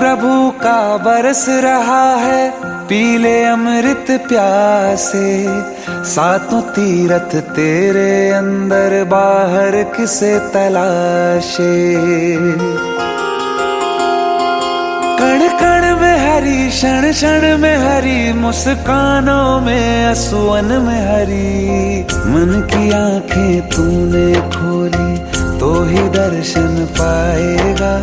प्रभु का बरस रहा है, पीले अमृत प्यासे। सातों तीरथ तेरे अंदर, बाहर किसे तलाशे। कण कण में हरी, क्षण क्षण में हरी, मुस्कानों में असुवन में हरी। मन की आंखें तूने खोली तो ही दर्शन पाएगा।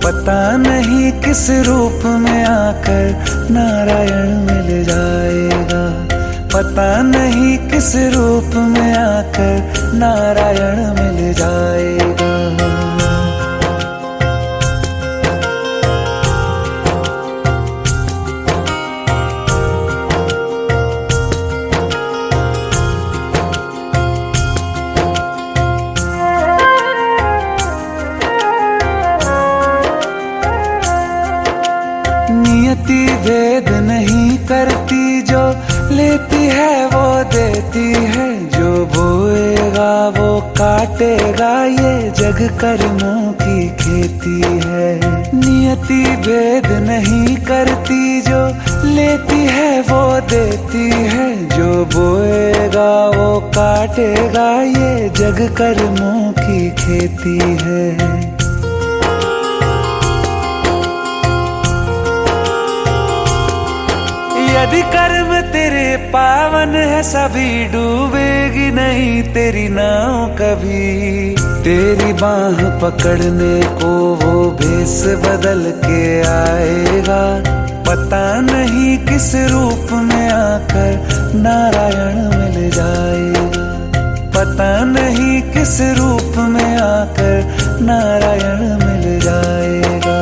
पता नहीं किस रूप में आकर नारायण मिल जाएगा। पता नहीं किस रूप में आकर नारायण मिल जाएगा। नियति भेद नहीं करती, जो लेती है वो देती है। जो बोएगा वो काटेगा, ये जग कर्मों की खेती है। नियति भेद नहीं करती, जो लेती है वो देती है। जो बोएगा वो काटेगा, ये जग कर्मों की खेती है। यदि कर्म तेरे पावन है, सभी डूबेगी नहीं तेरी नाव कभी। तेरी बाह पकड़ने को वो भेष बदल के आएगा। पता नहीं किस रूप में आकर नारायण मिल जाएगा। पता नहीं किस रूप में आकर नारायण मिल जाएगा।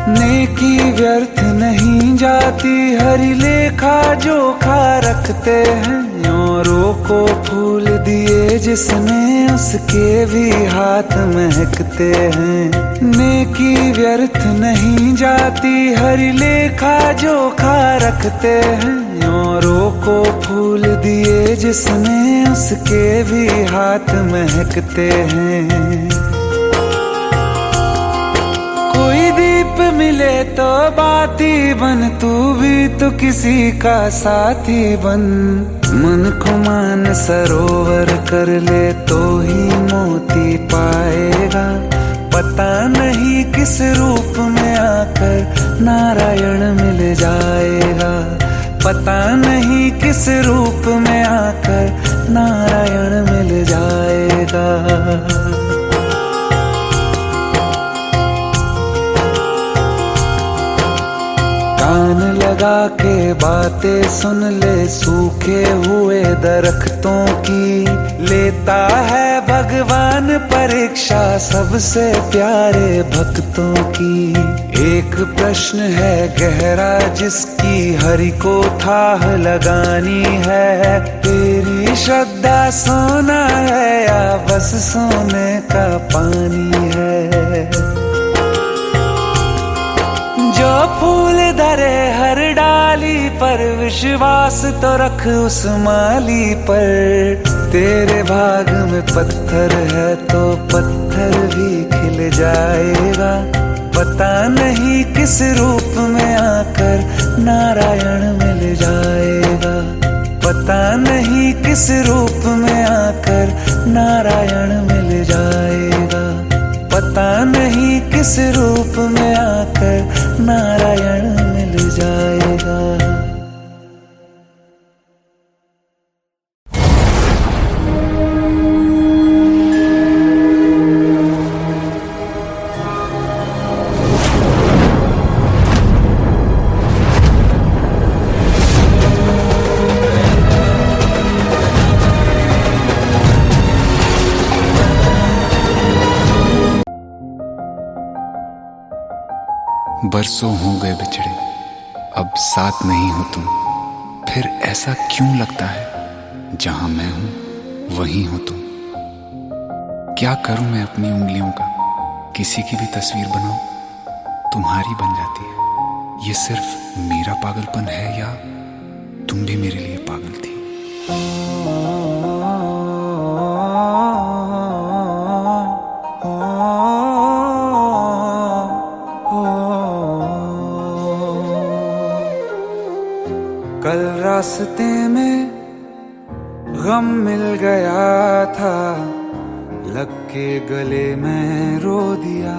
नेकी व्यर्थ नहीं जाती, हरि लेखा जोखा रखते हैं। औरों को फूल दिए जिसने, उसके भी हाथ महकते हैं। नेकी व्यर्थ नहीं जाती, हरि लेखा जोखा रखते हैं। औरों को फूल दिए जिसने, उसके भी हाथ महकते हैं। कोई दीप मिले तो बाती बन, तू भी तो किसी का साथी बन। मन को मान सरोवर कर ले तो ही मोती पाएगा। पता नहीं किस रूप में आकर नारायण मिल जाएगा। पता नहीं किस रूप में आकर नारायण मिल जाएगा। कान लगा के बातें सुन ले, सूखे हुए दरख्तों की। लेता है भगवान परीक्षा सबसे प्यारे भक्तों की। एक प्रश्न है गहरा जिसकी हरि को थाह लगानी है। तेरी श्रद्धा सोना है या बस सोने का पानी है। जो फूल धरे हर डाली पर, विश्वास तो रख उस माली पर। तेरे भाग में पत्थर है तो पत्थर भी खिल जाएगा। पता नहीं किस रूप में आकर नारायण मिल जाएगा। पता नहीं किस रूप में आकर नारायण मिल जाएगा। पता नहीं किस रूप में आकर नारायण मिल जाएगा। बरसों हो गए बिछड़े, अब साथ नहीं हो तुम। फिर ऐसा क्यों लगता है, जहां मैं हूं वहीं हो तुम। क्या करूं मैं अपनी उंगलियों का, किसी की भी तस्वीर बनाऊं तुम्हारी बन जाती है। ये सिर्फ मेरा पागलपन है या तुम भी मेरे लिए पागल थी? कल रास्ते में गम मिल गया था, लग के गले में रो दिया।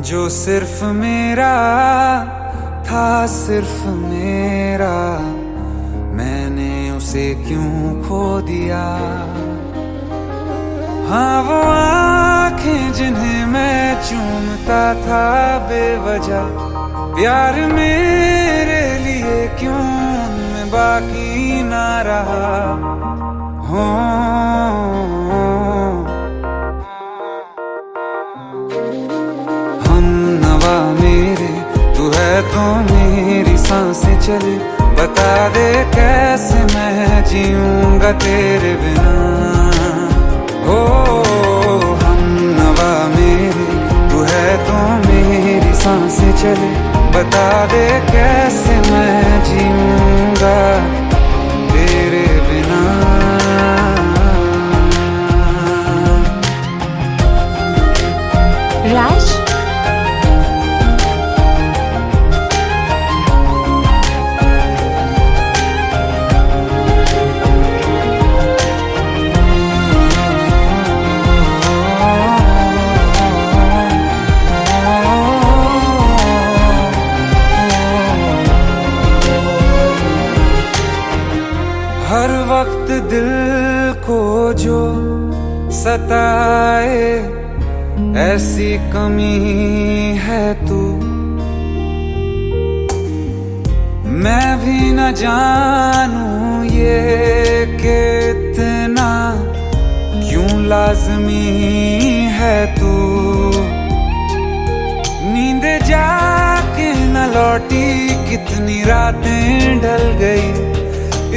जो सिर्फ मेरा था, सिर्फ मेरा, मैंने उसे क्यों खो दिया। हाँ वो आंखें जिन्हें मैं चूमता था बेवजह, प्यार मेरे लिए क्यों उनमें बाकी ना रहा। हो हम नवा मेरे, तू है तो मेरी सांसें चले। बता दे कैसे मैं जीऊंगा तेरे बिना। हो हम नवा मेरे, तू है तो मेरी सांसें चले। बता दे कैसे मैं जीऊंगा तेरे बिना। राज, हर वक्त दिल को जो सताए, ऐसी कमी है तू। मैं भी न जानूं ये कि इतना क्यों लाज़मी है तू। नींद जाके न लौटी, कितनी रातें ढल गई।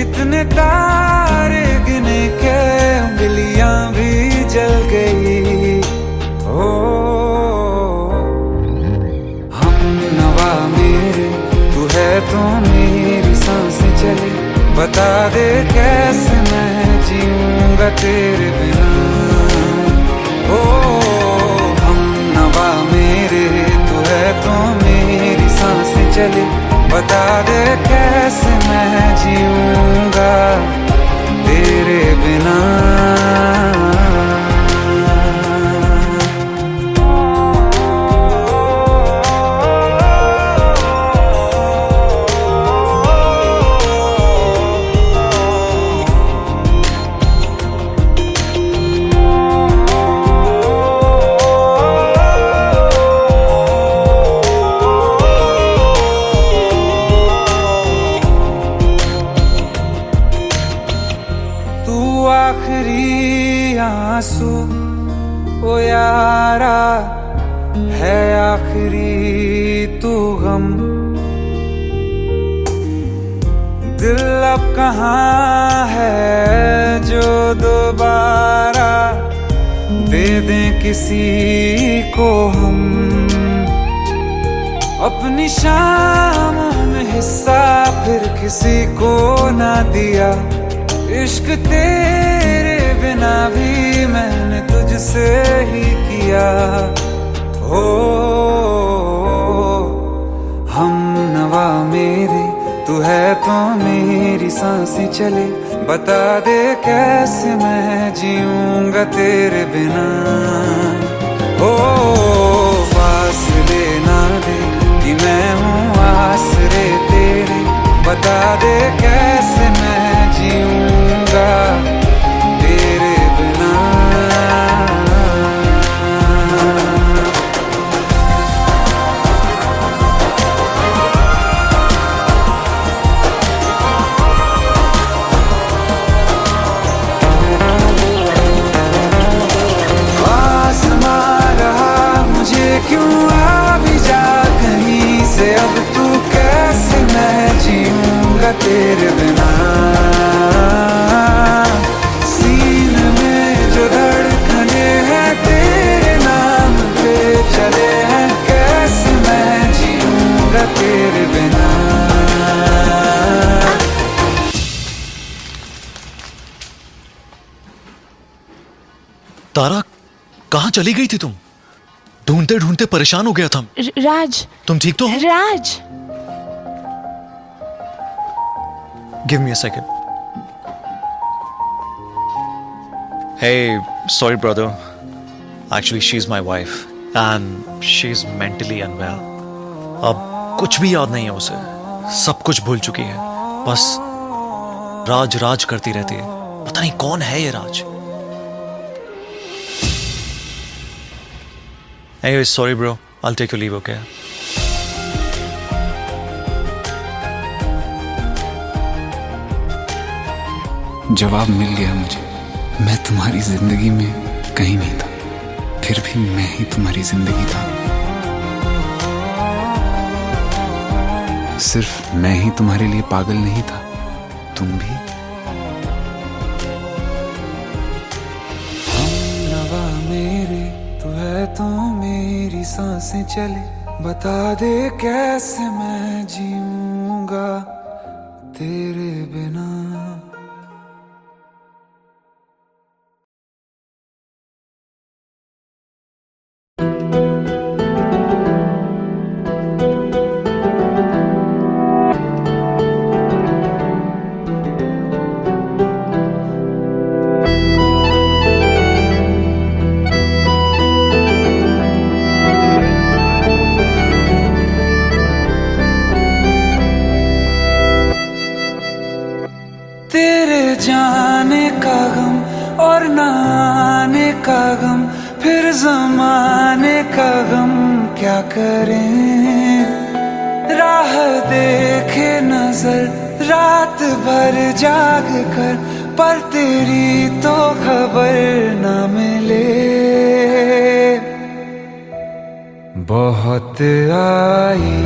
इतने तारे गिने के उंगलियां भी जल गई। ओ हम नवा मेरे, तू है तो मेरी सांसें चले। बता दे कैसे मैं जीऊंगा तेरे बिना। ओ हम नवा मेरे, तू है तो मेरी सांसें चले। बता दे कैसे मैं जीऊंगा तेरे बिना। आखिरी आंसू ओ यारा है, आखिरी तू गम। दिल अब कहाँ है जो दोबारा दे दें किसी को हम। अपनी शामों में हिस्सा फिर किसी को ना दिया। इश्क तेरे बिना भी मैंने तुझसे ही किया। हो हम नवा मेरे, तू है तो मेरी सांसें चले। बता दे कैसे मैं जीऊंगा तेरे बिना। ओ फासले ना दे कि मैं हूँ आसरे तेरे। बता दे कैसे मैं जीऊंगा तेरे बिना। आसमां रहा मुझे क्यों, आ भी जा कहीं से। अब तू कैसे मैं जीऊंगा तेरे बिना। तारा, कहाँ चली गई थी तुम? ढूंढते ढूंढते परेशान हो गया था। राज, तुम ठीक तो हो? Raj. Give me a second. Hey, sorry brother. Actually, she's my wife and she's mentally unwell. अब कुछ भी याद नहीं है उसे, सब कुछ भूल चुकी है। बस राज राज करती रहती है। पता नहीं कौन है ये राज। Anyway, sorry bro. I'll take your leave, okay? जवाब मिल गया मुझे। मैं तुम्हारी जिंदगी में कहीं नहीं था, फिर भी मैं ही तुम्हारी जिंदगी था। सिर्फ मैं ही तुम्हारे लिए पागल नहीं था, तुम भी। हमनवा मेरे तू है तो मेरी सांसें चले, बता दे कैसे मैं जीऊंगा तेरे बिना। तेरे जाने का गम और न आने का गम, फिर जमाने का गम क्या करें। राह देखे नजर रात भर जाग कर, पर तेरी तो खबर न मिले। बहुत आई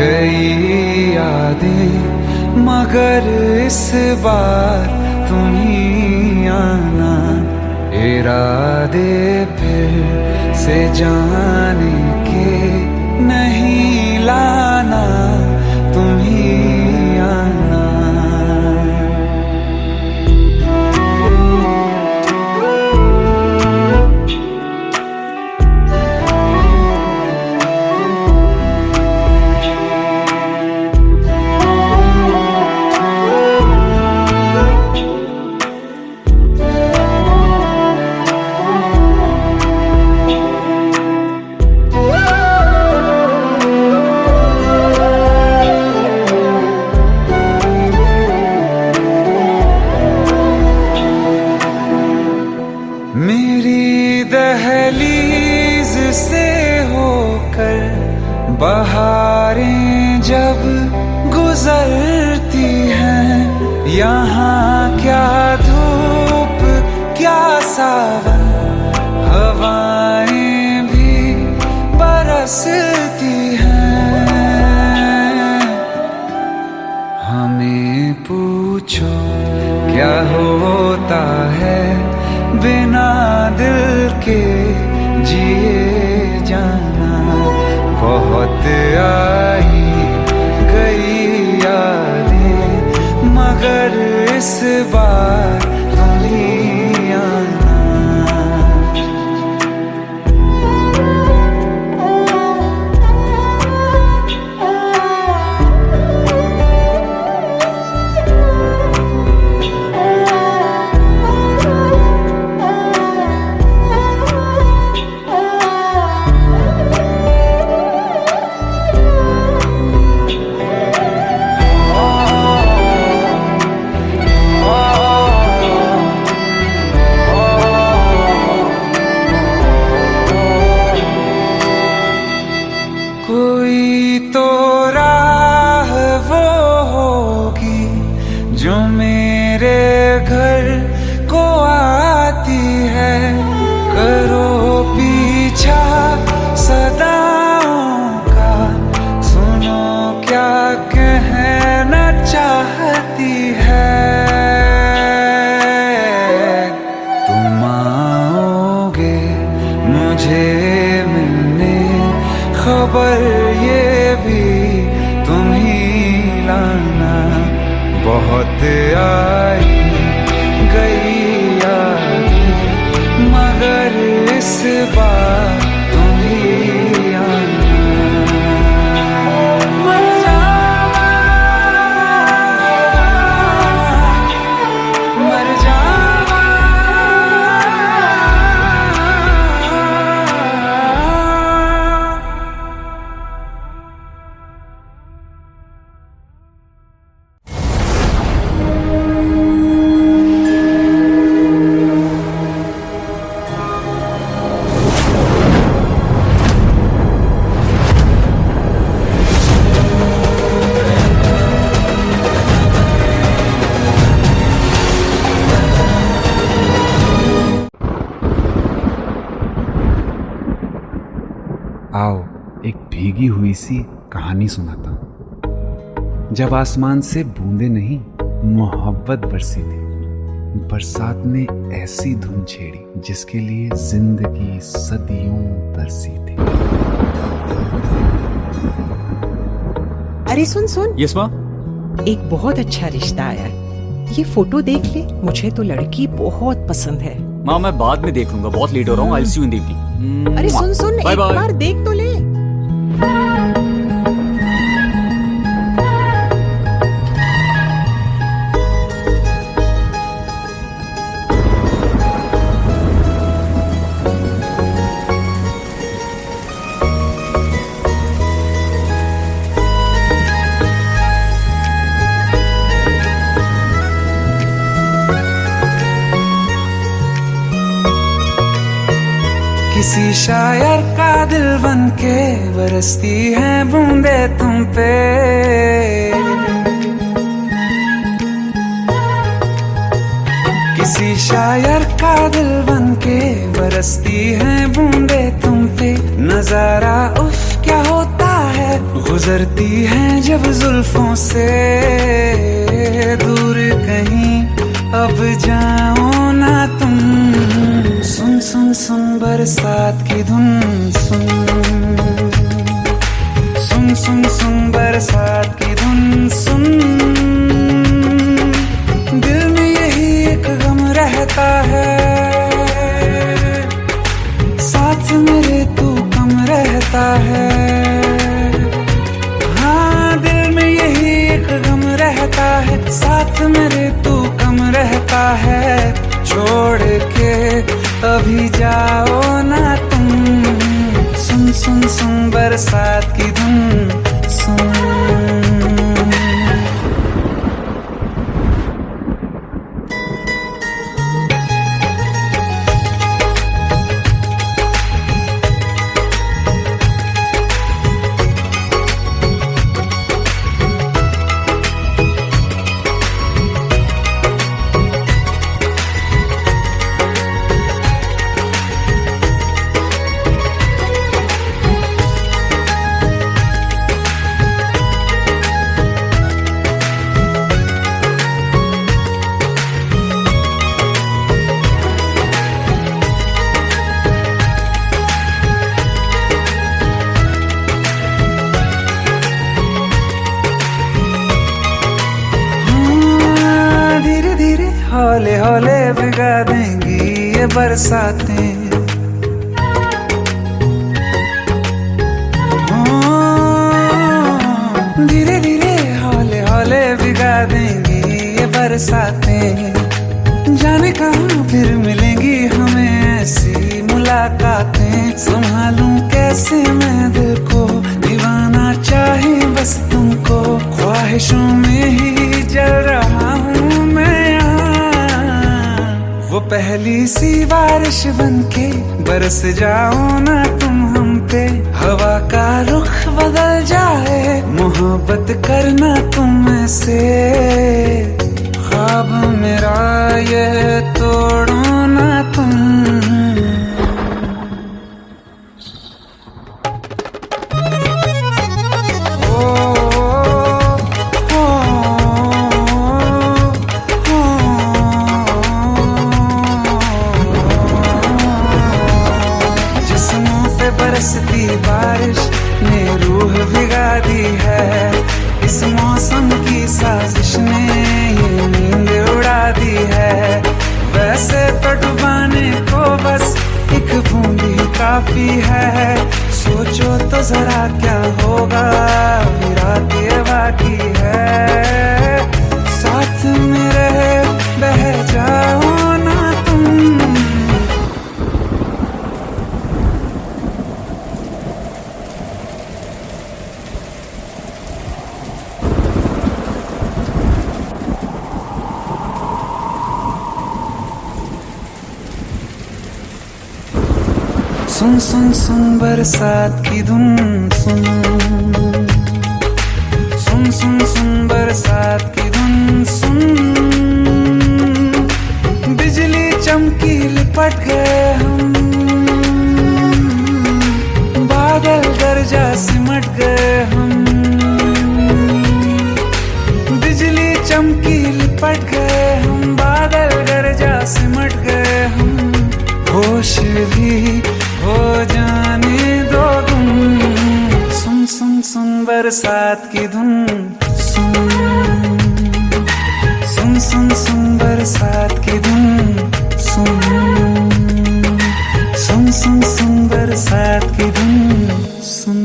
गई यादें, मगर इस बार तुम ही आना। इरादे फिर से जाने के नहीं लाना, तुम ही आना। मेरी दहलीज से होकर बहारें जब गुजरती हैं, यहाँ क्या धूप क्या सावन, हवाएं भी बरसती हैं। हमें पूछो क्या होता है बिना दिल के जिए जाना। बहुत आई गई यादें, मगर इस बार तुम ही आना। कोई तो राह वो होगी जो मेरे घर को आती है। करो पीछा सदाओं का, सुनो क्या कहना चाहती है। तुम आओगे मुझे मिलने, खबर ये भी तुम ही लाना। बहुत आई गई यादें, मगर बार तुम ही आना। मर जावा, मर जावा। आओ एक भीगी हुई सी कहानी सुनाता हूं। जब आसमान से बूंदे नहीं मोहब्बत बरसी थी, बरसात ने ऐसी धुन छेड़ी जिसके लिए जिंदगी सदियों तरसी थी। अरे सुन सुन, यस माँ। एक बहुत अच्छा रिश्ता आया है, ये फोटो देख ले। मुझे तो लड़की बहुत पसंद है। माँ मैं बाद में देख लूंगा, बहुत लेट हो रहा हूँ। आई सी यू इन द इवनिंग। अरे सुन सुन, बाय एक बाय। बार देख तो ले। किसी शायर का दिल बन के बरसती है बूंदे तुम पे। किसी शायर का दिल बन के बरसती है बूंदे तुम पे। नजारा उफ क्या होता है, गुजरती है जब जुल्फों से। दूर कहीं अब जाओ ना तुम, सुन सुन सुन बरसात की धुन। सुन सुन सुन सुन बरसात की धुन। सुन दिल में यही एक गम रहता है, साथ मेरे तू कम रहता है। हाँ दिल में यही एक गम रहता है, साथ मेरे तू कम रहता है। छोड़ के अभी जाओ ना तुम, सुन सुन सुन बरसात की धुन। सुन हौले हौले भिगा देंगी ये बरसातें। धीरे धीरे हौले हौले भिगा देंगी ये बरसातें। जाने कहाँ फिर मिलेंगी हमें ऐसी मुलाकातें। संभालूं कैसे मैं दिल को, दीवाना चाहे बस तुमको। ख्वाहिशों में ही जल रहा हूँ मैं यहाँ। वो पहली सी बारिश बनके बरस जाओ ना तुम हम पे। हवा का रुख बदल जाए, मोहब्बत करना तुम ऐसे। ख्वाब मेरा ये तोड़ो ना तुम। बरसती बारिश ने रूह भिगा दी है। इस मौसम की साजिश ने ये नींद उड़ा दी है। वैसे तो डुबाने को बस एक बूंदी काफी है, सोचो तो जरा क्या होगा, अभी रात ये बाकी है। साथ में रहे बह जाओ ना तुम। सुन सुन सुन बरसात की धुन सुन, सुन सुन सुन बरसात की धुन सुन। बिजली चमकी लिपट गए हम, बादल गरजा सिमट गए हम। बिजली चमकी लिपट गए हम, बादल गरजा सिमट गए हम। होश भी हो जाने दो तुम। सुन सुन सुन बरसात की धुन सुन, सुन सुन सुन बरसात की धुन सुन, सुन सुन सुन बरसात की धुन सुन।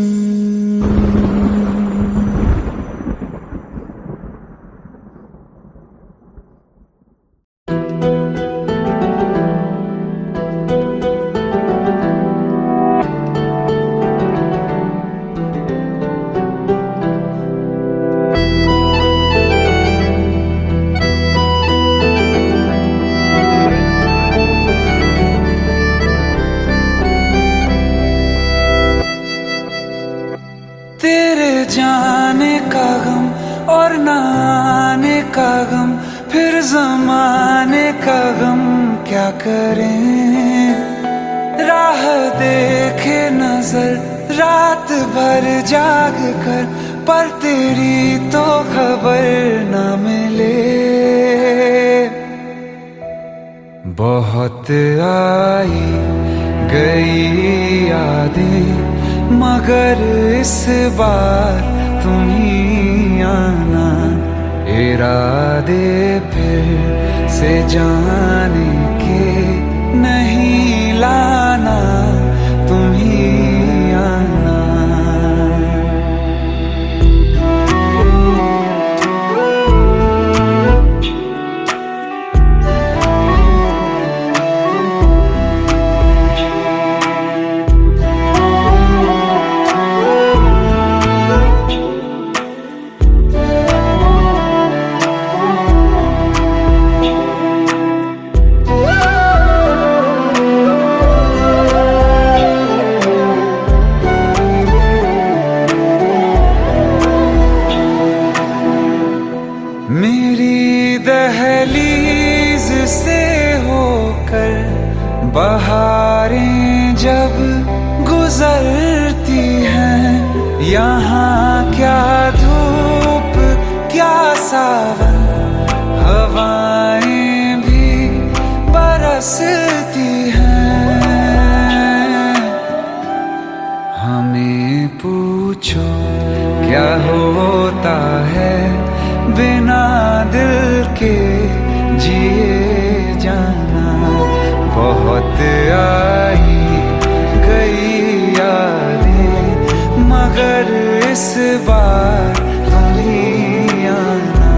तेरे जाने का गम और न आने का गम, फिर जमाने का गम क्या करें। राह देखे नजर रात भर जाग कर, पर तेरी तो खबर न मिले। बहुत आई गई यादें, मगर इस बार तुम ही आना। इरादे फिर से जाने के नहीं लाना, तुम ही आना। मेरी दहलीज से होकर बहारें जब गुजरती हैं, यहाँ क्या धूप क्या सावन, हवाएं भी बरसती हैं। हमें पूछो क्या होता है बिना दिल के जिए जाना। बहुत आई गई यादें, मगर इस बार तुम ही आना।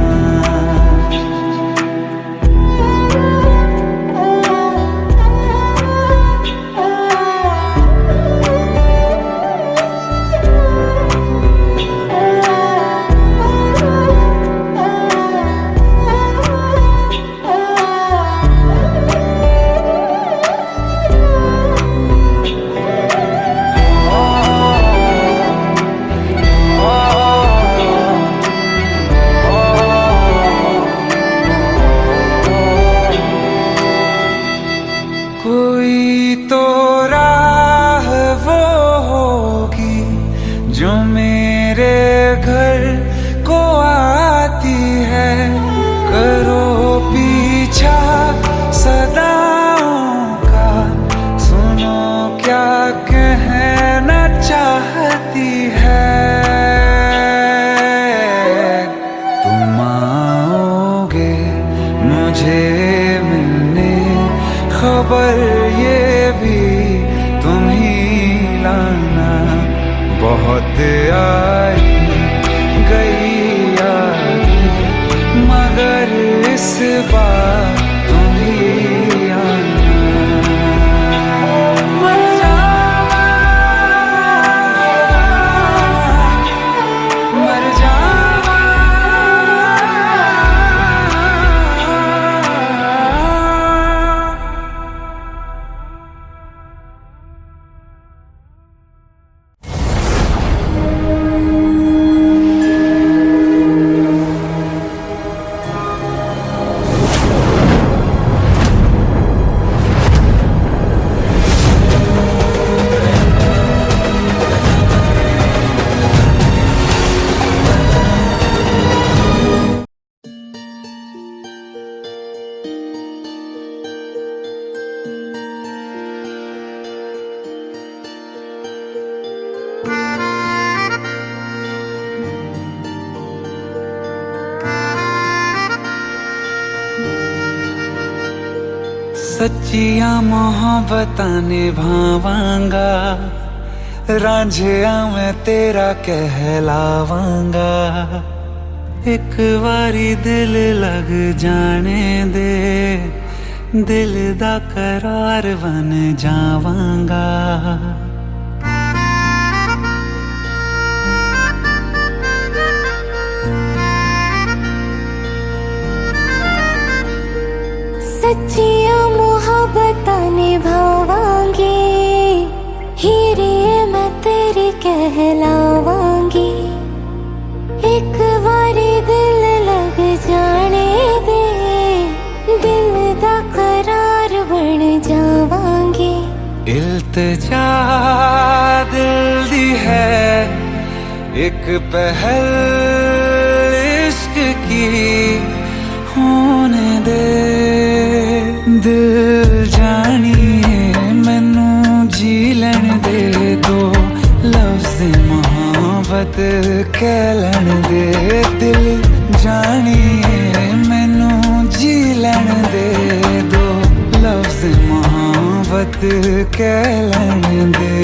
सच्चियां मोहब्बतां निभावांगा, रांझिया मैं तेरा कहलावांगा। एक बारी दिल लग जाने दे, दिल दा करार बन जावांगा। सच्चियां मोहब्बतां निभावांगी, हीरे मैं तेरी कहलावांगी। एक बारी दिल लग जाने दे, दिल दा करार बन जावांगी। इल्तिजा दिल दी है एक पहल इश्क की, होने दे दिल जानिए मैनू जी लैन दे दो, लफ्ज़ मोहब्बत कह लैन दे। दिल जानिए मैनू जी लैन दे दो, लफ्ज़ मोहब्बत कह लैन दे।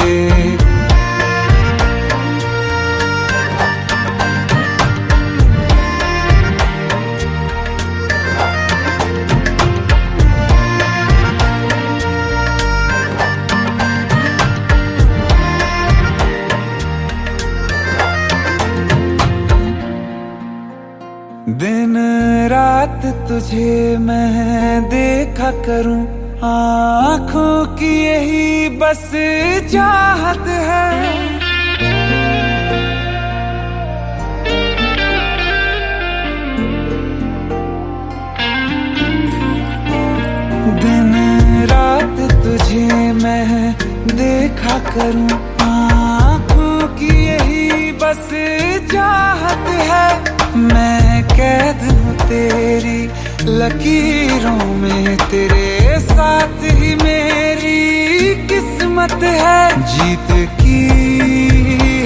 दिन रात तुझे मैं देखा करूं, आँखों की यही बस चाहत है। दिन रात तुझे मैं देखा करूं, आँखों की यही बस चाहत है। मैं कैद हूँ तेरी लकीरों में, तेरे साथ ही मेरी किस्मत है। जीत की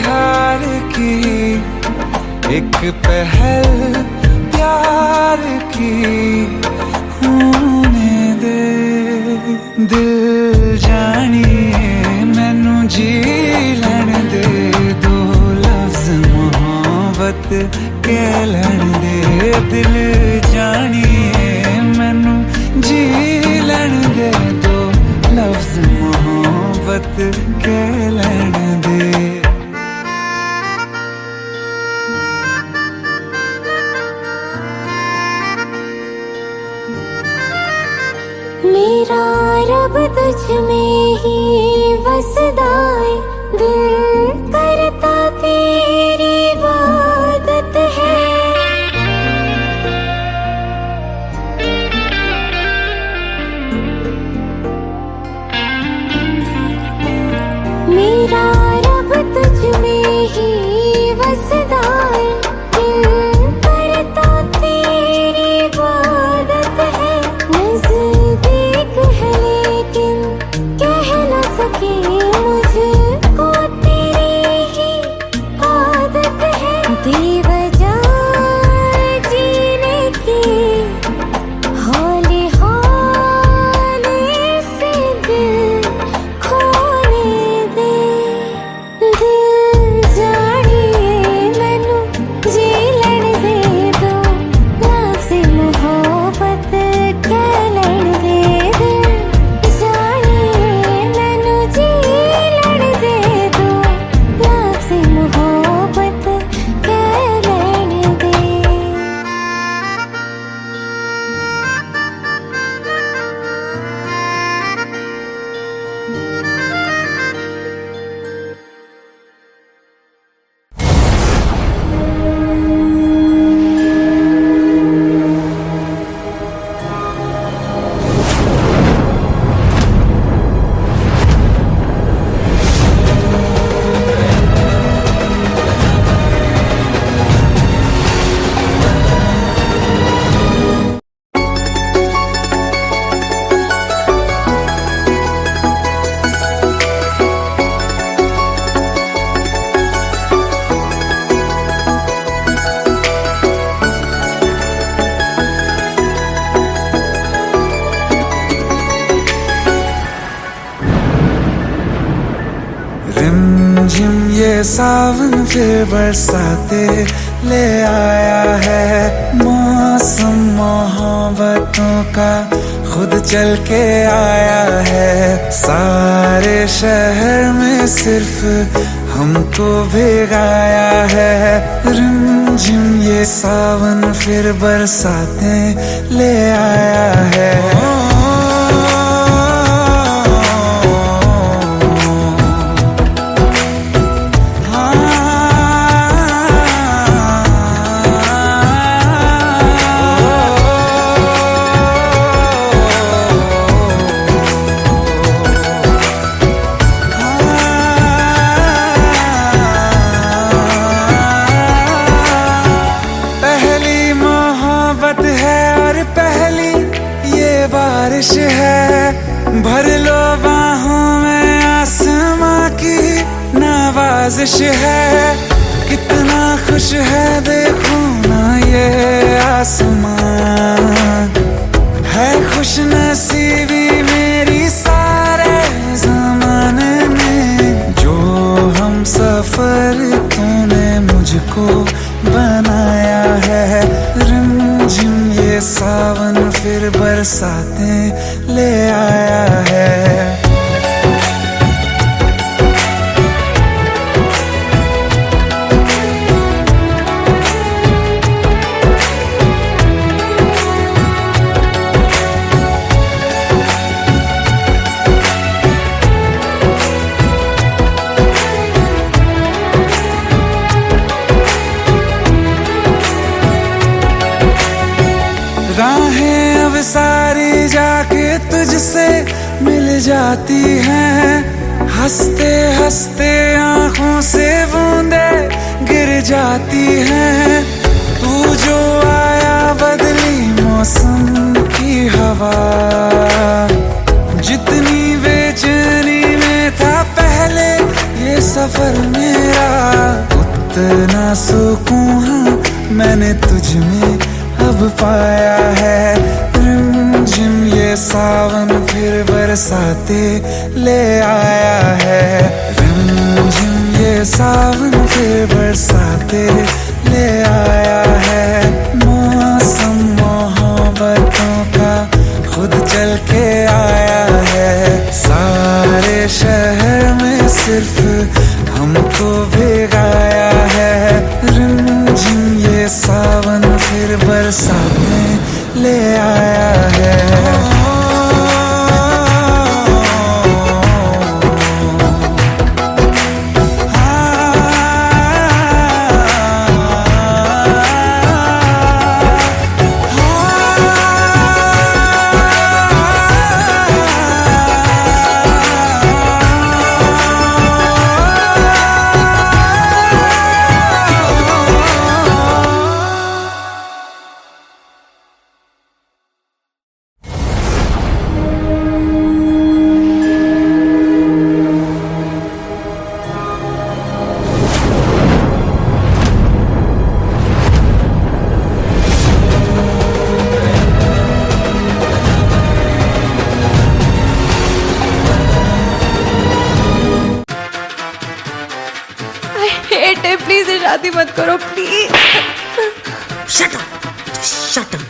हार की एक पहल प्यार की, होने दे दिल जानिए मैनू जी लैन दे दो, लफ्ज़ मोहब्बत कह लैन दे। दिल जानिए मैनू जी लैन दे दो, लफ्ज़ मोहब्बत कह लैन दे। मेरा रब तुझ में ही बसदा है, दिल करता तेरी इबादत है। मेरा रब तुझ में ही बसदा है, दिल करता तेरी इबादत है। नज़दीक है लेकिन कह न सके, मुझको तेरी ही आदत है। बेवजह जीने की हौले हौले से दिल खोने दे। दिल जानिए मैनू जी लैन दे दो, लफ्ज़ मोहब्बत कह लैन दे। दिल जानिए मैनू जी रिमझिम ये सावन फिर बरसाते ले आया है। मौसम मोहब्बतों का खुद चल के आया है। सारे शहर में सिर्फ हमको भिगाया है। रिमझिम ये सावन फिर बरसाते ले आया है। बारिश है भर लो बाहों में, आसमां की नवाजिश है। कितना खुश है देखो ना ये आसमां, है खुश नसीबी मेरी सारे ज़माने में। जो हम सफर तूने मुझको बनाया है। रिमझिम ये सावन फिर बरसाते ले आया है। राहें अब सारी जाके तुझसे मिल जाती हैं। हंसते हंसते आंखों से बूंदे गिर जाती हैं। तू जो आया बदली मौसम की हवा, जितनी बेचैनी में था पहले ये सफर मेरा, उतना सुकून मैंने तुझ में अब पाया है। रिमझिम ये सावन फिर बरसाते ले आया है। रिमझिम ये सावन फिर बरसाते ले आया है। मौसम मोहब्बतों का खुद चल के आया है। सारे शहर में सिर्फ हमको भिगाया है। रिमझिम ये सावन फिर बरसाते ले आया है। हेट है, प्लीज शादी मत करो please. Shut up, shut up.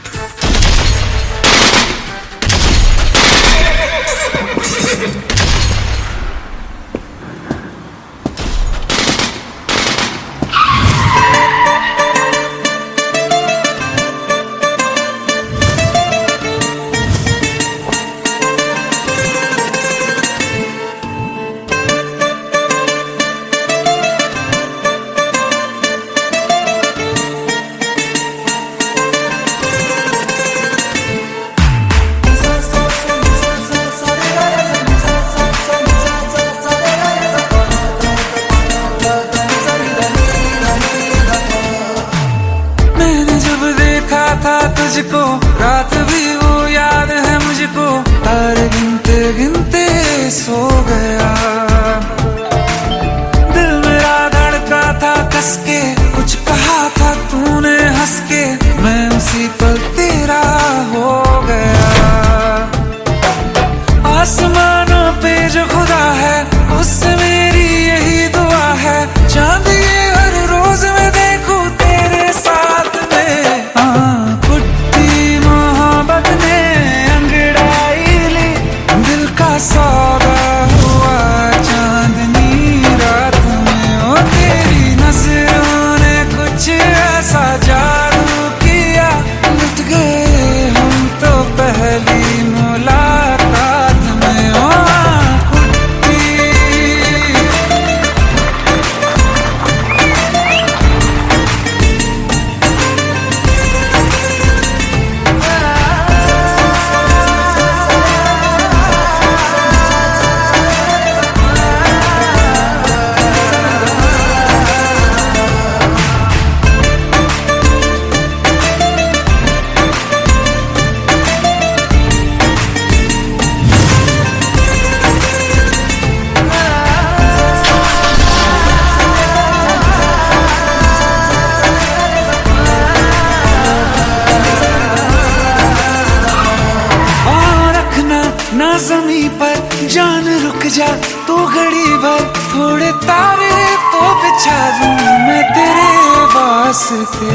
घड़ी भर थोड़े तारे तो बिछा दूं मैं तेरे वास्ते।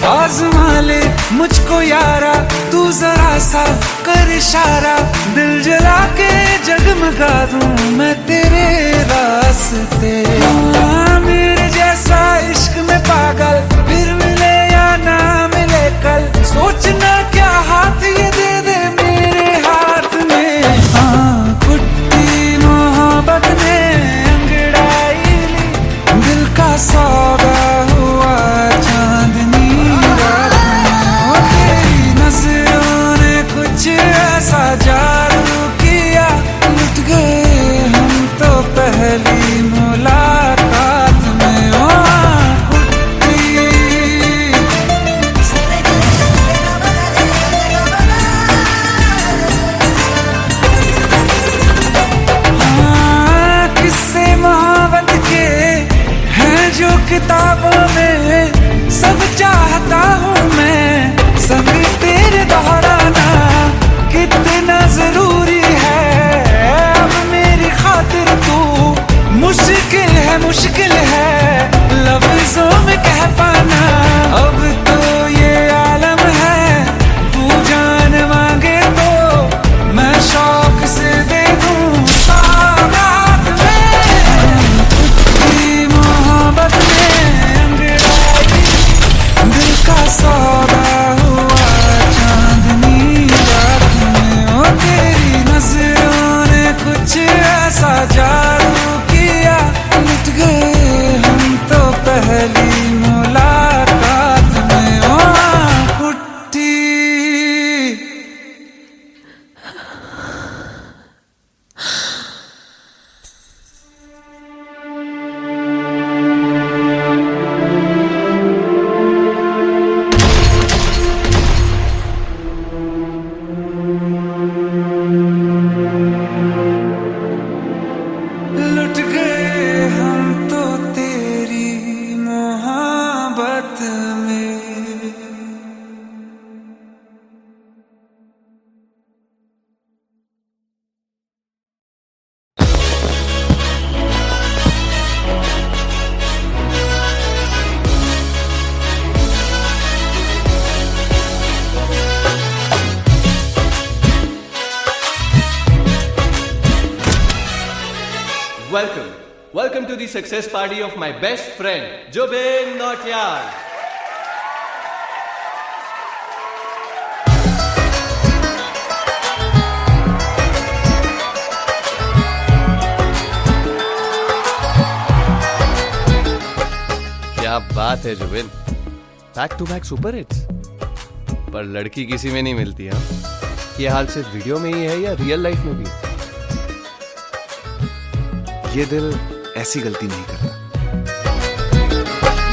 आज़मा ले मुझको यारा, तू जरा सा कर इशारा, दिल जला के जगमगा दूं मैं तेरे रास्ते। मेरे जैसा इश्क में पागल फिर मिले या ना मिले कल, सोचना क्या हाथ ये दे दे मेरे हाथ में। हाँ कुट्टी मोहब्बत ने अंगड़ाई ली, दिल का सौदा हुआ चांदनी रात में। तेरी नजरों ने कुछ ऐसा जादू किया, लुट गए हम तो पहली मुलाकात में। ओ कुट्टी किस्से मोहब्बत के हैं जो किताबों में, सब चाहता हूँ मैं संग तेरे दोहराना कितना जरूरी है। अब मेरी खातिर तू मुश्किल है लफ्जों में कह पाना। अब तो ये आलम है, तू जान मांगे तो मैं शौक से दे दूं सौगात में। कुट्टी मोहब्बत में अंगड़ाई, दिल का सौदा हुआ चांदनी रात में। ओ तेरी नजरों ने कुछ ऐसा जादू किया, लुट गए हम तो पहली मुलाकात में। ओ कुट्टी लुट गए हम तो तेरी मोहब्बत में। Welcome to the success party of my best friend, Jubin Nautiyal. क्या बात है Zubin, back to back super hits. पर लड़की किसी में नहीं मिलती है। ये हाल सिर्फ वीडियो में ही है या रियल लाइफ में भी? ये दिल ऐसी गलती नहीं करता।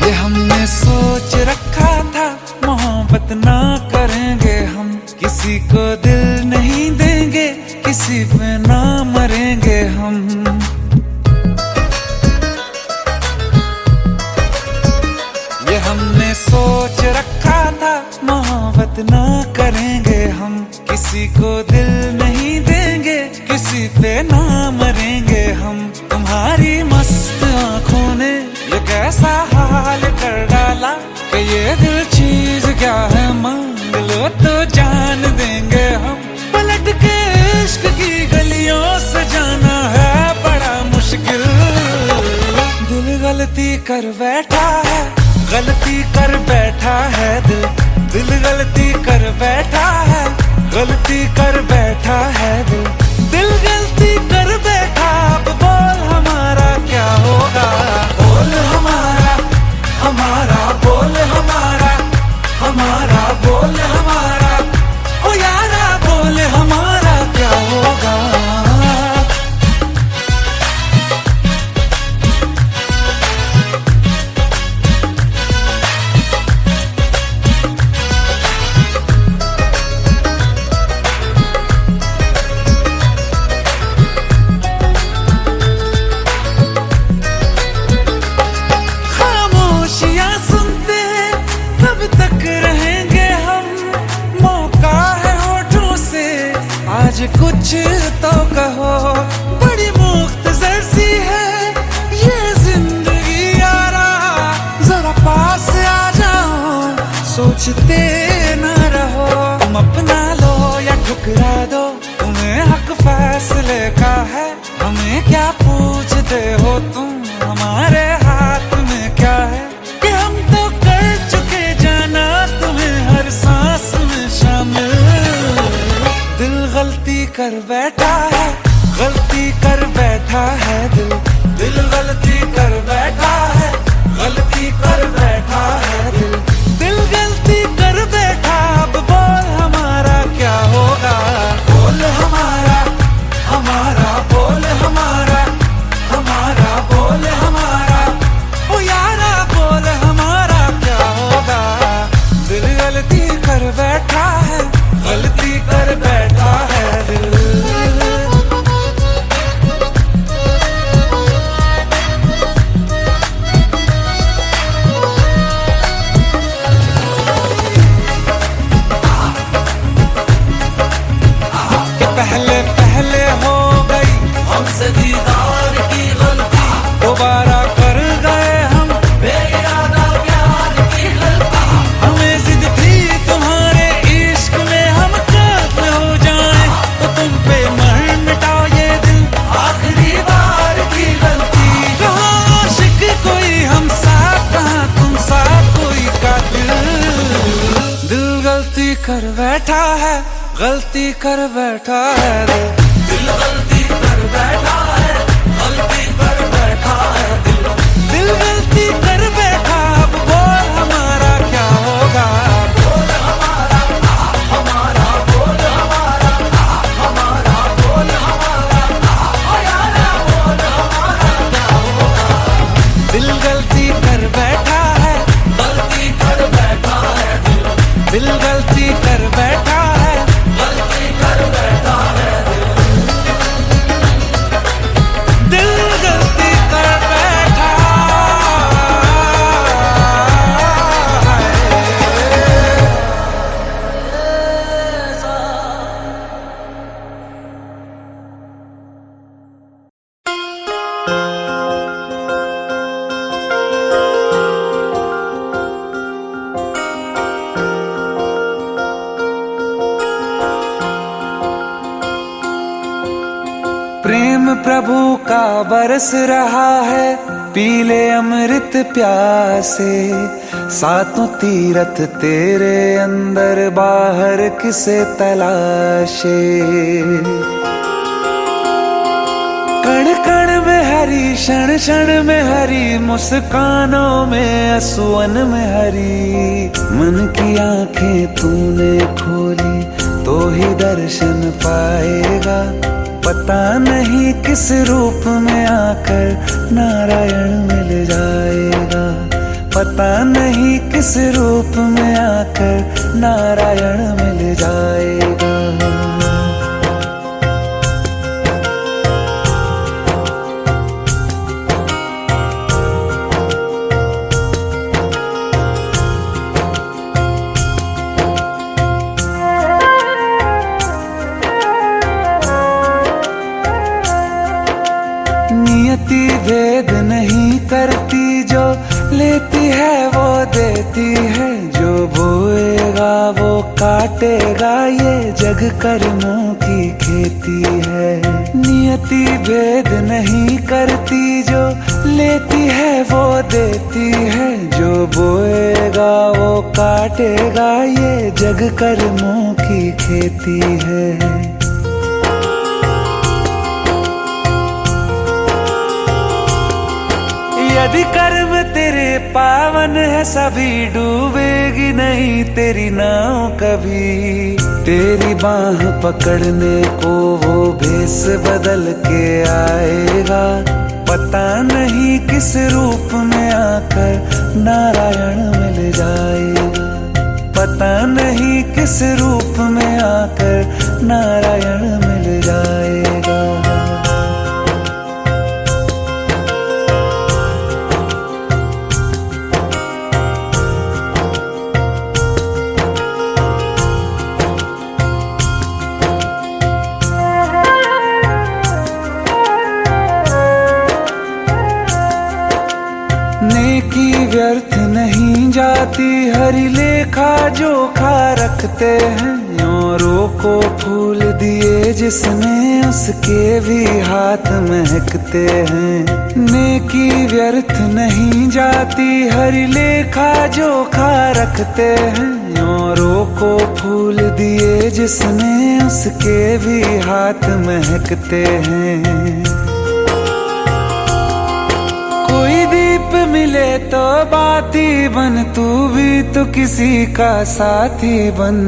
ये हमने सोच रखा था मोहब्बत ना करेंगे हम, किसी को दिल नहीं देंगे, किसी पे ना मरेंगे हम। ये हमने सोच रखा था मोहब्बत ना करेंगे हम, किसी को दिल नहीं देंगे, किसी पे ना मरेंगे हम। तुम्हारी मस्त आंखों ने ये कैसा हाल कर डाला कि ये दिल चीज क्या है, मांग लो तो जान देंगे हम। पलट के इश्क की गलियों से जाना है बड़ा मुश्किल। दिल गलती कर बैठा है, गलती कर बैठा है दिल, दिल गलती कर बैठा है, गलती कर बैठा है दिल, दिल गलती कर बैठा। अब बोल हमारा क्या होगा, बोल हमारा, हमारा बोल हमारा, हमारा बोल हमारा, ओ यारा बोल हमारा क्या होगा। सोचते ना रहो, तुम अपना लो या ठुकरा दो, तुम्हें हक फैसले का है, हमें क्या पूछते हो तुम, हमारे हाथ में क्या है कि हम तो कर चुके जाना तुम्हें हर सांस में शामिल। दिल गलती कर बैठा है, गलती कर बैठा है दिल, दिल गलती कर बैठा है, गलती कर बैठा है दिल, दिल गलती कर बैठा। अब बोल हमारा क्या होगा, बोल हमारा, हमारा बोल हमारा, हमारा बोल हमारा, ओ यारा बोल हमारा क्या होगा। दिल गलती कर बैठा है, गलती कर बैठा है दिल। पहले पहले हो गई हमसे दीदार की गलती, दोबारा कर गए हम बेइरादा प्यार की गलती। हमें जिद थी तुम्हारे इश्क में हम कातिल हो जाएं, तो तुम पे मर मिटाओ ये दिल, आखिरी बार की गलती। कहाँ आशिक कोई हम साथ, कहाँ तुम साथ कोई कातिल। दिल गलती कर बैठा है, गलती कर बैठा है दिल, दिल गलती कर बैठा है, गलती कर बैठा है दिल, दिल गलती कर बैठा। अब बोल हमारा क्या होगा, बोल हमारा, हमारा बोल हमारा, हमारा बोल हमारा, ओ यारा बोल हमारा क्या होगा। दिल गलती कर बैठा है, गलती कर बैठा है दिल, दिल गलती कर बैठा है, गलती कर बैठा है दिल, दिल गलती कर बैठा प्रेम प्रभु का बरस रहा है, पीले अमृत प्यासे, सातों तीरथ तेरे अंदर बाहर किसे तलाशे। कण कण में हरी, क्षण क्षण में हरी, मुस्कानों में असुवन में हरी। मन की आंखें तूने खोली तो ही दर्शन पाएगा, पता नहीं किस रूप में आकर नारायण मिल जाएगा, पता नहीं किस रूप में आकर नारायण मिल जाएगा। नियति भेद नहीं करती, जो लेती है वो देती है, जो बोएगा वो काटेगा, ये जग कर्मों की खेती है। नियति भेद नहीं करती, जो लेती है वो देती है, जो बोएगा वो काटेगा, ये जग कर्मों की खेती है। यदि कर्म तेरे पावन है, सभी डूबेगी नहीं तेरी नाव कभी। तेरी बाह पकड़ने को वो भेष बदल के आएगा, पता नहीं किस रूप में आकर नारायण मिल जाएगा, पता नहीं किस रूप में आकर नारायण मिल जाएगा। नेकी व्यर्थ नहीं जाती, हरी लेखा जोखा रखते हैं। औरों को फूल दिए जिसने, उसके भी हाथ महकते हैं। नेकी व्यर्थ नहीं जाती, हरी लेखा जोखा रखते हैं। औरों को फूल दिए जिसने, उसके भी हाथ महकते हैं। कोई दीप मिले तो बाती बन, तू भी तो किसी का साथी बन।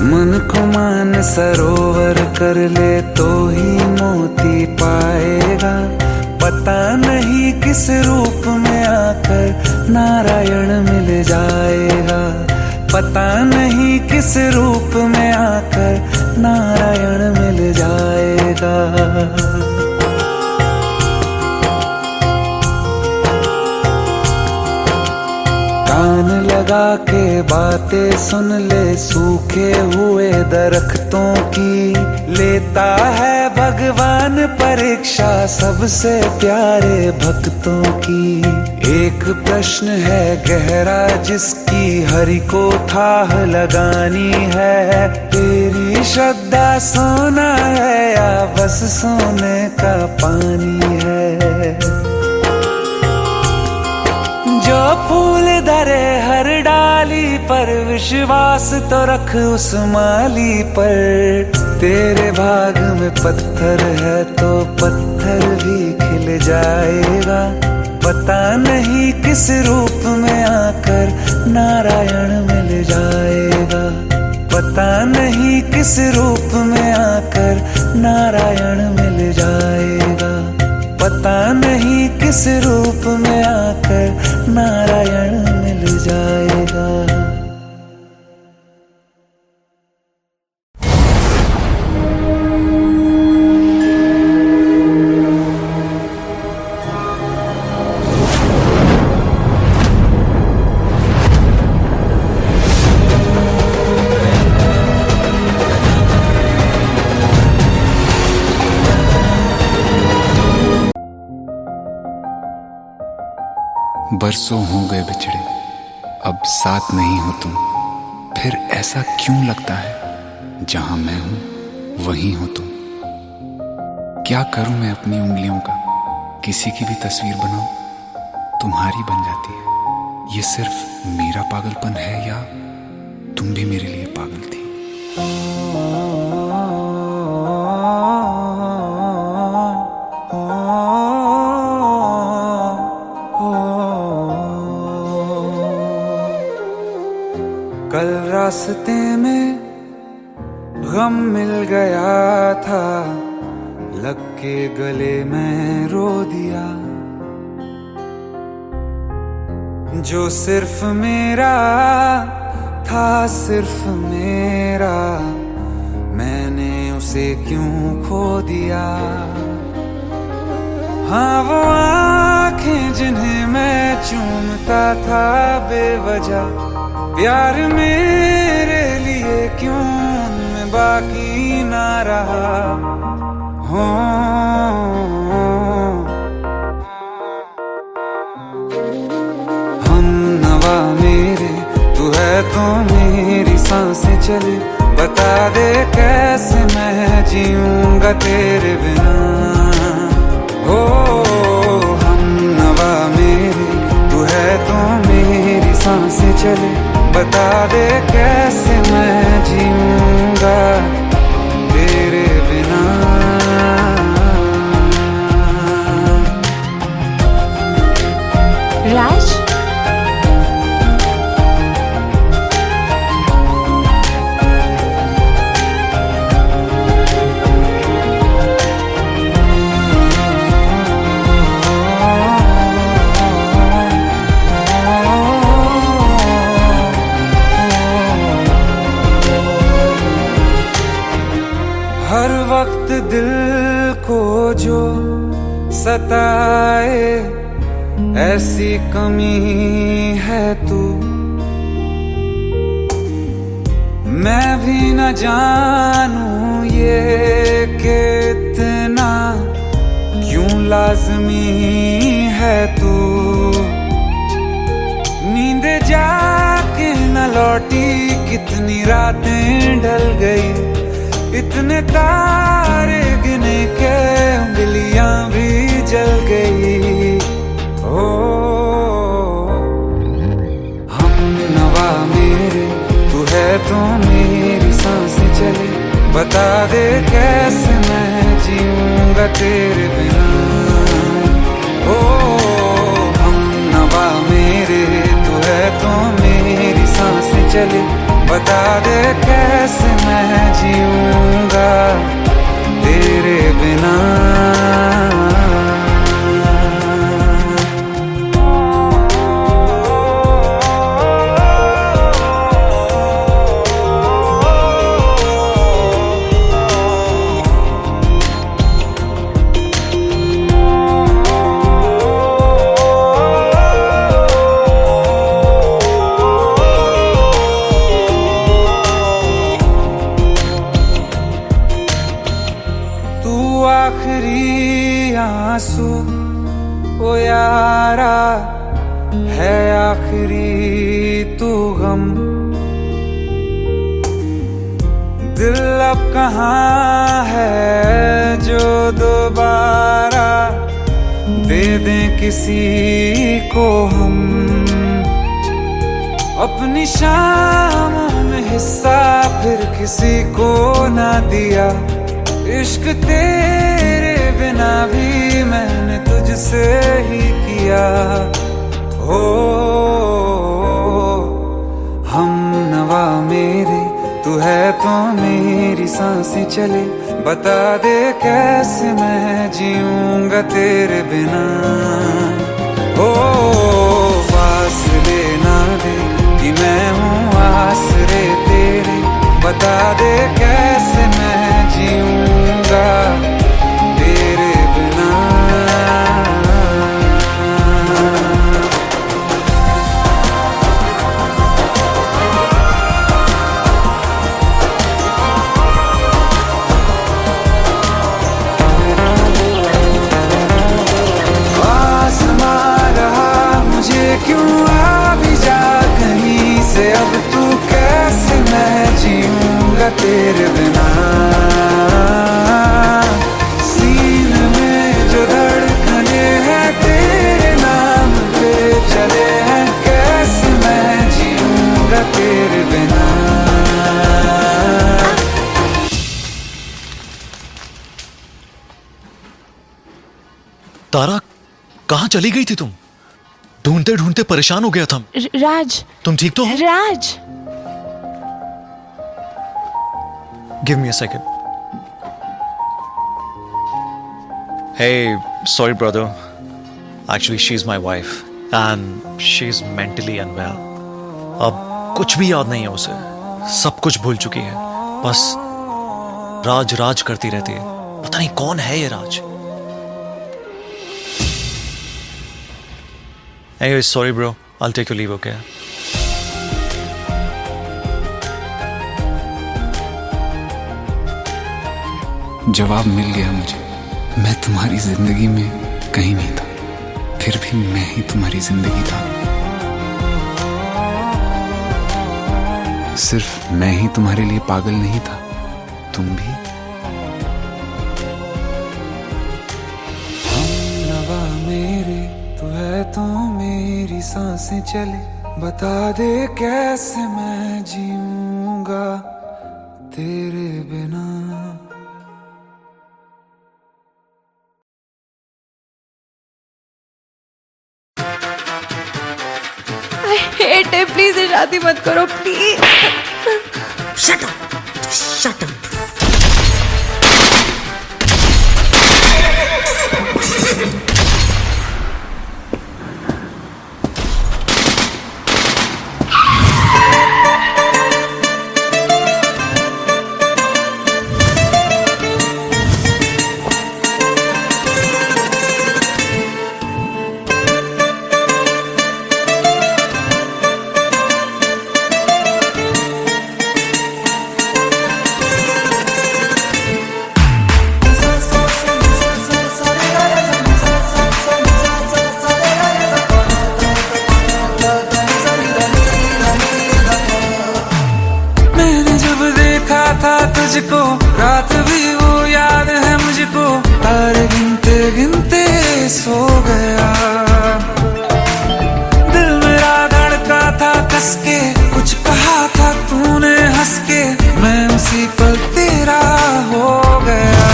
मन को मान सरोवर कर ले तो ही मोती पाएगा। पता नहीं किस रूप में आकर नारायण मिल जाएगा। पता नहीं किस रूप में आकर नारायण मिल जाएगा। कान लगा के बातें सुन ले सूखे हुए दरख्तों की। लेता है भगवान परीक्षा सबसे प्यारे भक्तों की। एक प्रश्न है गहरा जिसकी हरि को थाह लगानी है। तेरी श्रद्धा सोना है या बस सोने का पानी है। जो फूल धरे हर डाली पर, विश्वास तो रख उस माली पर। तेरे भाग में पत्थर है तो पत्थर भी खिल जाएगा। पता नहीं किस रूप में आकर नारायण मिल जाएगा। पता नहीं किस रूप में आकर नारायण मिल जाएगा। पता नहीं किस रूप में आकर नारायण मिल जाएगा। बरसों हो गए बिछड़े, अब साथ नहीं हो तुम। फिर ऐसा क्यों लगता है जहां मैं हूं वहीं हो तुम। क्या करूं मैं अपनी उंगलियों का, किसी की भी तस्वीर बनाऊं तुम्हारी बन जाती है। ये सिर्फ मेरा पागलपन है या तुम भी मेरे लिए पागल थी। कल रास्ते में गम मिल गया था, लग के गले में रो दिया। जो सिर्फ मेरा था, सिर्फ मेरा, मैंने उसे क्यों खो दिया। हाँ वो आँखें जिन्हें मैं चूमता था बेवजह, प्यार मेरे लिए क्यों उनमें बाकी ना रहा हो। हम नवा मेरे, तू है तो मेरी सांसें चले। बता दे कैसे मैं जीऊंगा तेरे बिना। हो हम नवा मेरे, तू है तो मेरी सांसें चले। बता दे कैसे मैं जीऊंगा तेरे बिना। राज, हर वक्त दिल को जो सताए ऐसी कमी है तू। मैं भी न जानूं ये कि इतना क्यों लाज़मी है तू। लौटी कितनी रातें ढल गई, इतने तारे गिने के उंगलियां भी जल गई। ओ हम नवा मेरे, तू है तो मेरी सांसें चले, बता दे कैसे मैं जीऊंगा तेरे बिना। ओ हम नवा मेरे, तू है तो मेरी सांसें चले, बता दे कैसे मैं जीऊंगा तेरे बिना। आखिरी आंसू ओ यारा है, आखिरी तू गम। दिल अब कहाँ है जो दोबारा दे दें किसी को हम, अपनी शामों में हिस्सा फिर किसी को ना दिया। इश्क तेरे बिना भी मैंने तुझसे ही किया। हो हम नवा मेरे, तू है तो मेरी सांसें चले, बता दे कैसे मैं जीऊंगा तेरे बिना। ओ फासले ना दे कि मैं हूँ आसरे तेरे, बता दे कैसे मैं जीऊंगा तेरे बिना। आसमां रहा मुझे क्यों आ भी जा कहीं से, अब तू कैसे मैं जीऊंगा तेरे बिना। सीने में जो धड़कने हैं तेरे नाम पे चले हैं, कैसे मैं जीऊंगा तेरे बिना। तारा, कहाँ चली गई थी तुम? ढूंढते ढूंढते परेशान हो गया था। राज, तुम ठीक तो हो? राज। Give me a second. Hey, sorry brother. Actually, she's my wife and she's mentally unwell. अब कुछ भी याद नहीं है उसे, सब कुछ भूल चुकी है, बस राज राज करती रहती है। पता नहीं कौन है ये राज। Anyway, sorry bro. I'll take your leave, okay? जवाब मिल गया मुझे। मैं तुम्हारी जिंदगी में कहीं नहीं था, फिर भी मैं ही तुम्हारी जिंदगी था। सिर्फ मैं ही तुम्हारे लिए पागल नहीं था, तुम भी। हम नवा मेरे, तू है तो मेरी सांसें चले, बता दे कैसे मैं जीऊंगा तेरे बिना। हेट है, प्लीज ये शादी मत करो please. Shut up, shut up. तुझको, रात भी वो याद है मुझको, तारे गिनते गिनते सो गया। दिल मेरा धड़का था कस के, कुछ कहा था तूने हंस के, मैं उसी पल तेरा हो गया।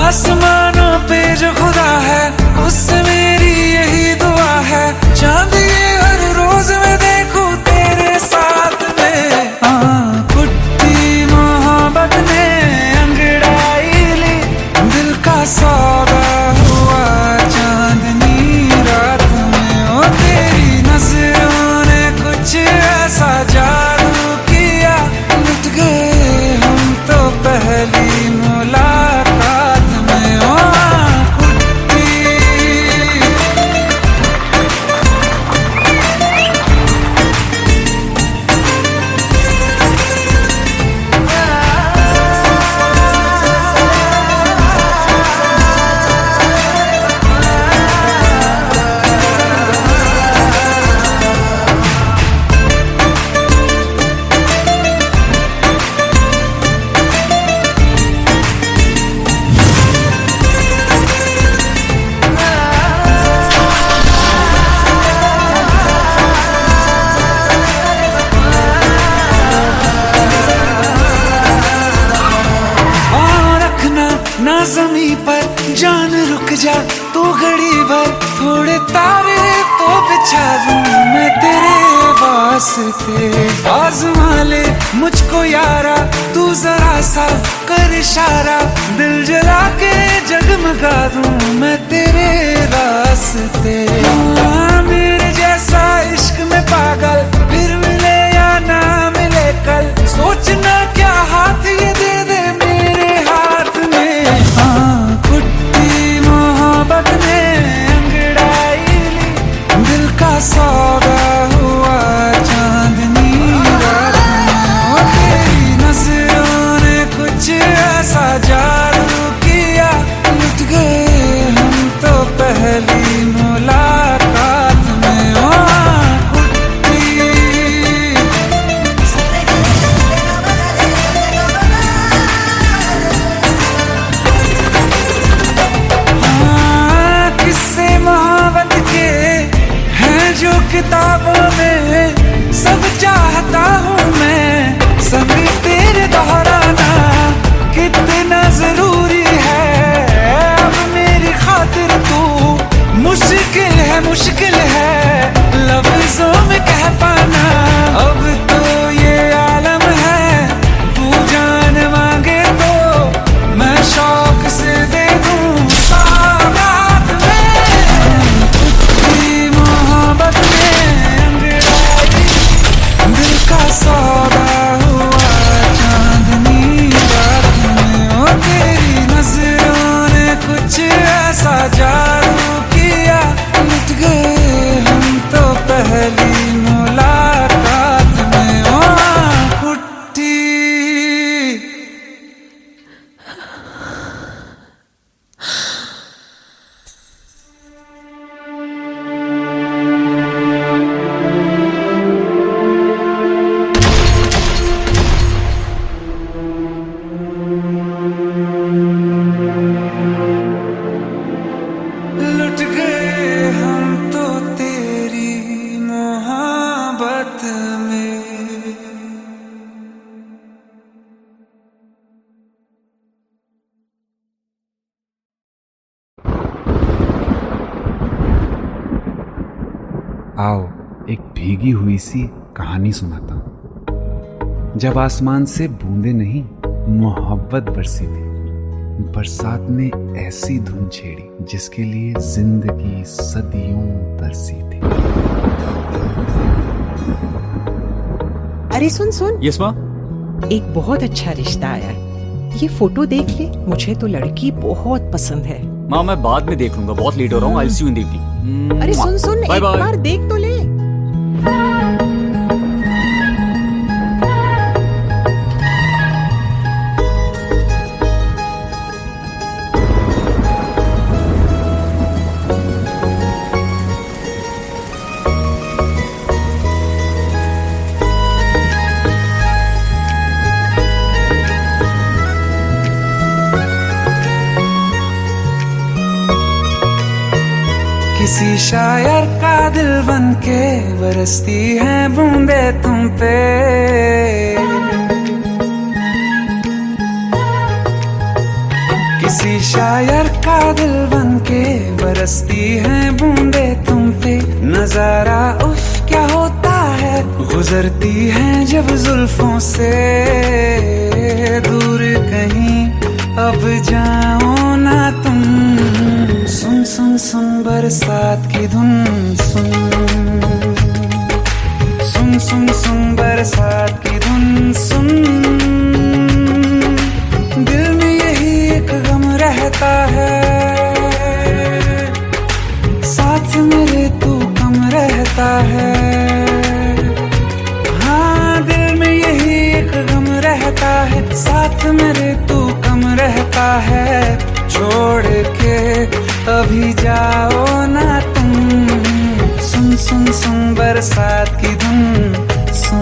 आसमानों पे जो खुदा है, उससे मेरी यही दुआ है, चांद ये हर रोज मैं देखूं तेरे साथ में। कुट्टी मोहब्बत ने अंगड़ाई ली, दिल का सौदा हुआ चांदनी रात में। ओ तेरी नजरों ने कुछ ऐसा जादू किया, लुट गए हम तो पहली मुलाकात में। ओ कुट्टी ना ज़मीं पर जान रुक जा तू घड़ी भर, थोड़े तारे तो बिछा दूं मैं तेरे वास्ते। आज़मा ले मुझको यारा, तू जरा सा कर इशारा, दिल जला के जगमगा दूं मैं तेरे रास्ते। मेरे जैसा इश्क में पागल फिर मिले या ना मिले कल, सोचना क्या हाथ ये दे दे मेरे हाथ में। कुट्टी मोहब्बत ने अंगड़ाई ली, दिल का सौदा हुआ चांदनी रात में। ओ तेरी नजरों ने कुछ ऐसा जादू किया, लुट गए हम तो पहली मुलाकात में। ओ कुट्टी किस्से मोहब्बत के हैं जो किताबों में, सब चाहता हूँ मैं संग तेरे दोहराना, कितना जरूरी है अब मेरी खातिर तू। मुश्किल है लफ्जों में कह पाना, अब तो ये आलम है, तू जान मांगे तो मैं शौक से दे दूं सौगात में। कुट्टी मोहब्बत में अंगड़ाई, दिल का सौदा हुआ चांदनी रात में। ओ तेरी नजरों ने कुछ ऐसा जादू किया, लुट गए हम तो पहली मुलाकात में। ओ कुट्टी लुट गए हम तो तेरी मोहब्बत में। आओ एक भीगी हुई सी कहानी सुनाता हूं। जब आसमान से बूंदे नहीं मोहब्बत बरसी थी, बरसात ने ऐसी धुन छेड़ी जिसके लिए जिंदगी सदियों तरसी थी। अरे सुन सुन, यस माँ। एक बहुत अच्छा रिश्ता आया है, ये फोटो देख ले, मुझे तो लड़की बहुत पसंद है। माँ मैं बाद में देख लूंगा, बहुत लेट हो रहा हूँ। आई सी यू इन द इवनिंग। अरे सुन सुन, बाय एक बाय। बार देख तो ले। किसी शायर का दिल बन के बरसती हैं बूंदे तुम पे। किसी शायर का दिल बन के बरसती हैं बूंदे तुम पे। नजारा उफ क्या होता है, गुजरती हैं जब जुल्फों से। दूर कहीं अब जाओ ना तुम, सुन सुन सुन बरसात की धुन सुन। सुन सुन सुन बरसात की धुन सुन। दिल में यही एक गम रहता है, साथ मेरे तू कम रहता है। हाँ दिल में यही एक गम रहता है, साथ मेरे तू कम रहता है। छोड़ के अभी जाओ ना तुम, सुन सुन सुन बरसात की धुन सुन।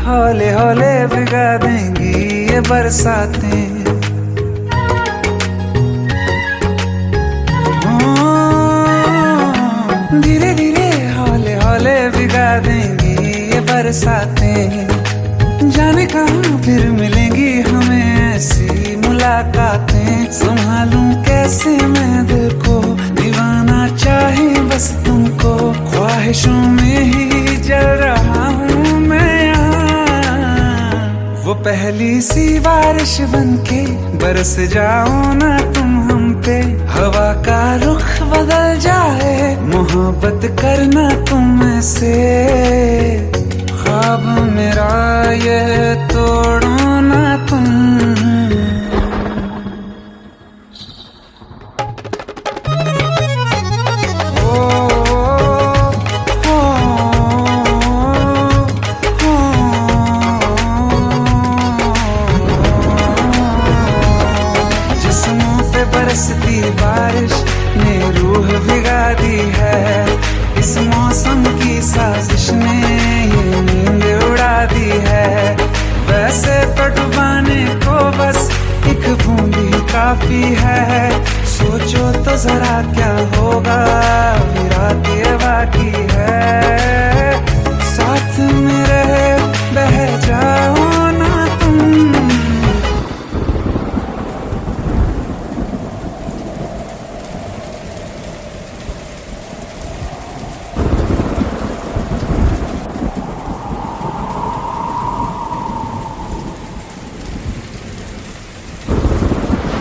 हौले हौले भिगा देंगी ये बरसातें। धीरे धीरे हौले हौले भिगा देंगी ये बरसातें। जाने कहाँ फिर मिलेंगी हमें ऐसी मुलाकातें। संभालूं कैसे मैं दिल को, दीवाना चाहे बस तुमको। ख्वाहिशों में ही जल रहा हूँ मैं यहाँ। वो पहली सी बारिश बनके बरस जाओ ना तुम हम पे। हवा का रुख बदल जाए, मोहब्बत करना तुम से। ख्वाब मेरा ये तोड़ो ना तुम। बरसती बारिश ने रूह भिगा दी है। इस मौसम की साजिश ने ये नींद उड़ा दी है। वैसे तो डुबाने को बस एक बूंद ही काफी है। सोचो तो जरा क्या होगा, अभी रात ये बाकी है। साथ में रहे बह जाओ ना तुम।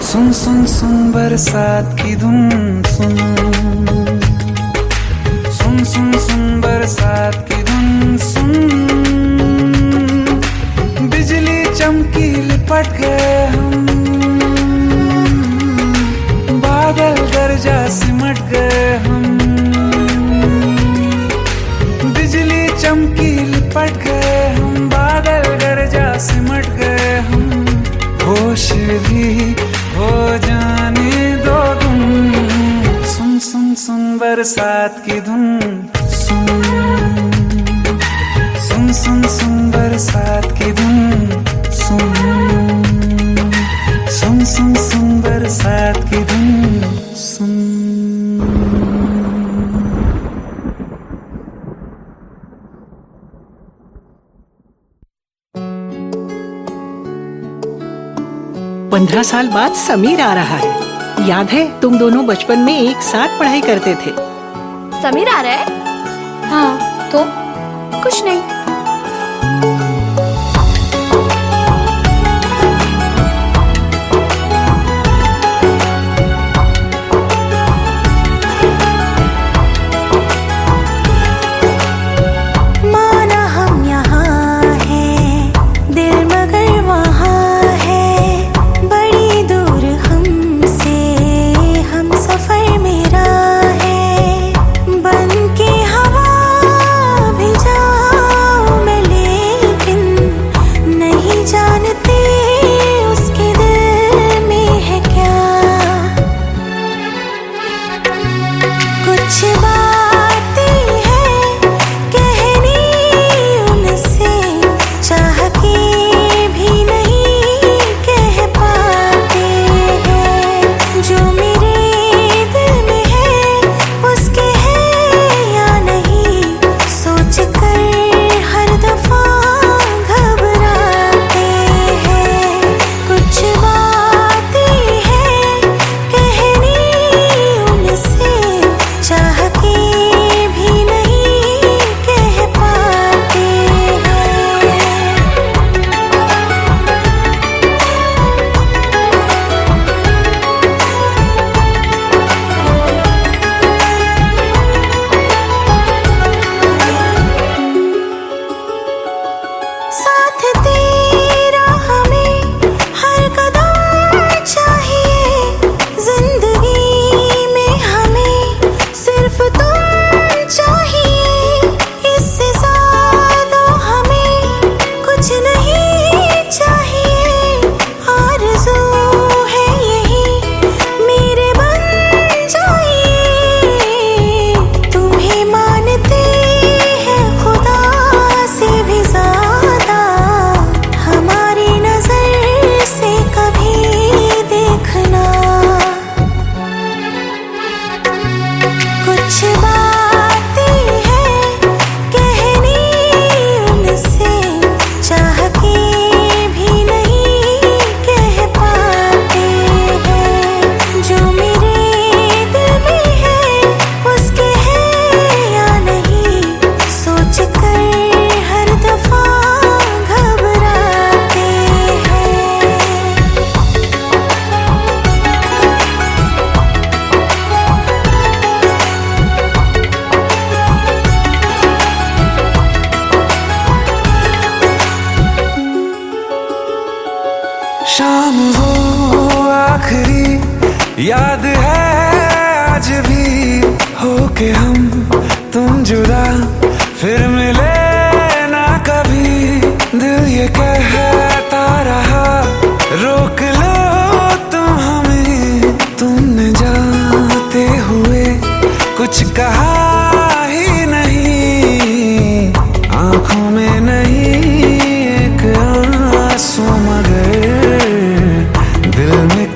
सुन सुन सुन बरसात की धुन सुन। सुन सुन सुन बरसात की धुन सुन। बिजली चमकी लिपट गए हम, बादल गरजा सिमट गए हम। बिजली चमकी लिपट गए हम, बादल गरजा सिमट गए हम। होश भी हो जाने दो तुम, सुन सुन सुन बरसात की धुन सुन। सुन सुन सुन बरसात की धुन सुन। सुन सुन सुन बरसात की धुन सुन। पंद्रह साल बाद समीर आ रहा है। याद है तुम दोनों बचपन में एक साथ पढ़ाई करते थे। समीर आ रहा है? हाँ तो कुछ नहीं।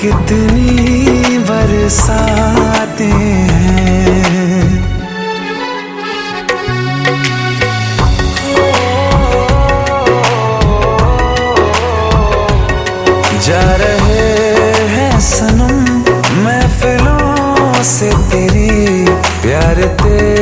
कितनी बरसाते हैं। जा रहे हैं सनम महफिलों से तेरी प्यार तेरे